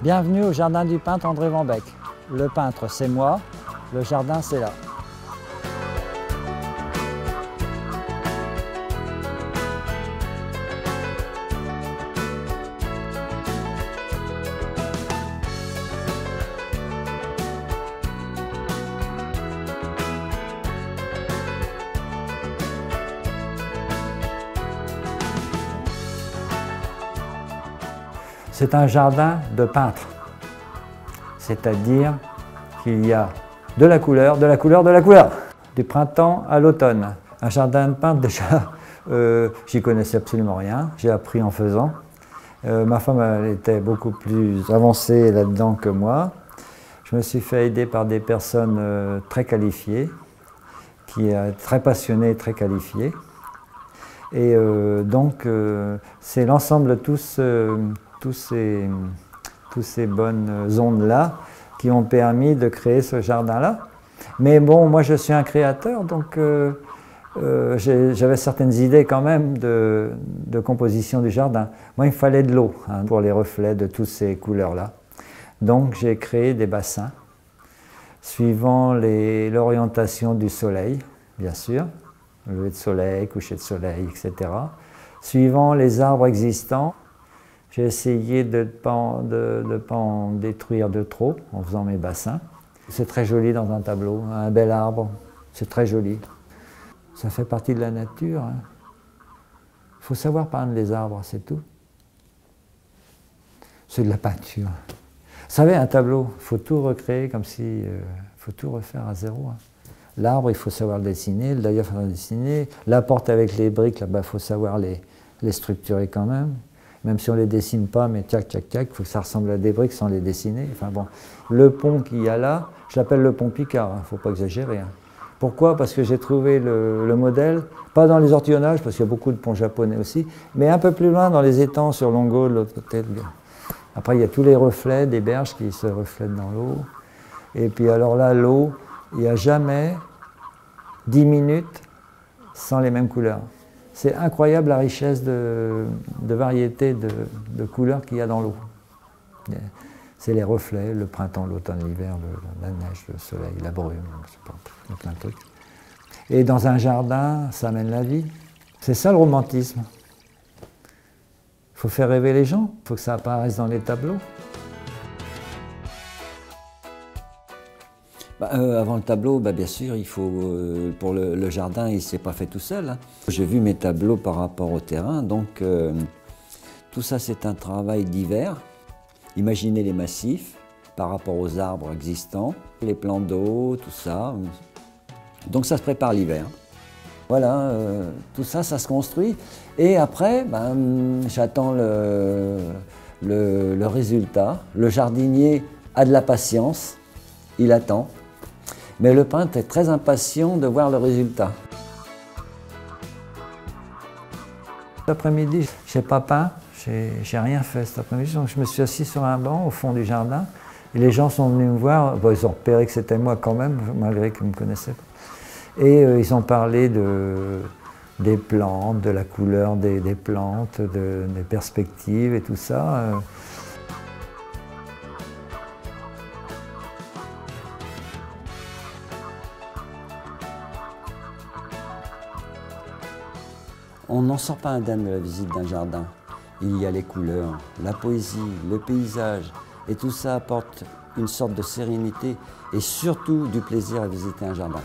Bienvenue au jardin du peintre André Van Beek. Le peintre, c'est moi, le jardin, c'est là. C'est un jardin de peintre, c'est-à-dire qu'il y a de la couleur, de la couleur, de la couleur, du printemps à l'automne. Un jardin de peintre, déjà, j'y connaissais absolument rien, j'ai appris en faisant. Ma femme, elle était beaucoup plus avancée là-dedans que moi. Je me suis fait aider par des personnes très qualifiées, très passionnées, très qualifiées. Et donc, c'est l'ensemble de toutes ces bonnes ondes-là qui ont permis de créer ce jardin-là. Mais bon, moi je suis un créateur, donc j'avais certaines idées quand même de composition du jardin. Moi, il me fallait de l'eau pour les reflets de toutes ces couleurs-là. Donc j'ai créé des bassins, suivant l'orientation du soleil, bien sûr, lever de soleil, coucher de soleil, etc. Suivant les arbres existants. J'ai essayé de ne pas en détruire de trop en faisant mes bassins. C'est très joli dans un tableau, un bel arbre, c'est très joli. Ça fait partie de la nature. Il faut savoir peindre les arbres, c'est tout. C'est de la peinture. Vous savez, un tableau, il faut tout recréer comme si... il faut tout refaire à zéro. L'arbre, il faut savoir le dessiner, le tailleur, il faut le dessiner. La porte avec les briques, là-bas, il faut savoir les structurer quand même. Même si on ne les dessine pas, mais tac, tac, tac, il faut que ça ressemble à des briques sans les dessiner. Enfin bon, le pont qu'il y a là, je l'appelle le pont Picard, il ne faut pas exagérer. Pourquoi? Parce que j'ai trouvé le modèle, pas dans les ortillonnages, parce qu'il y a beaucoup de ponts japonais aussi, mais un peu plus loin dans les étangs sur Longo, de l'autre côté. Après, il y a tous les reflets des berges qui se reflètent dans l'eau. Et puis alors là, l'eau, il n'y a jamais 10 minutes sans les mêmes couleurs. C'est incroyable la richesse de variété de couleurs qu'il y a dans l'eau. C'est les reflets, le printemps, l'automne, l'hiver, la neige, le soleil, la brume, je sais pas, il y a plein de trucs. Et dans un jardin, ça amène la vie. C'est ça le romantisme. Il faut faire rêver les gens, il faut que ça apparaisse dans les tableaux. Avant le tableau, bien sûr, il faut, pour le jardin, il ne s'est pas fait tout seul. J'ai vu mes tableaux par rapport au terrain, donc tout ça c'est un travail divers. Imaginez les massifs par rapport aux arbres existants, les plans d'eau, tout ça. Donc ça se prépare l'hiver. Voilà, tout ça, ça se construit. Et après, j'attends le résultat. Le jardinier a de la patience, il attend. Mais le peintre est très impatient de voir le résultat. Cet après-midi, je n'ai pas peint, j'ai rien fait cet après-midi. Donc je me suis assis sur un banc au fond du jardin. Et les gens sont venus me voir. Bon, ils ont repéré que c'était moi quand même, malgré qu'ils ne me connaissaient pas. Et ils ont parlé des plantes, de la couleur des plantes, des perspectives et tout ça. On n'en sort pas indemne de la visite d'un jardin. Il y a les couleurs, la poésie, le paysage, et tout ça apporte une sorte de sérénité et surtout du plaisir à visiter un jardin.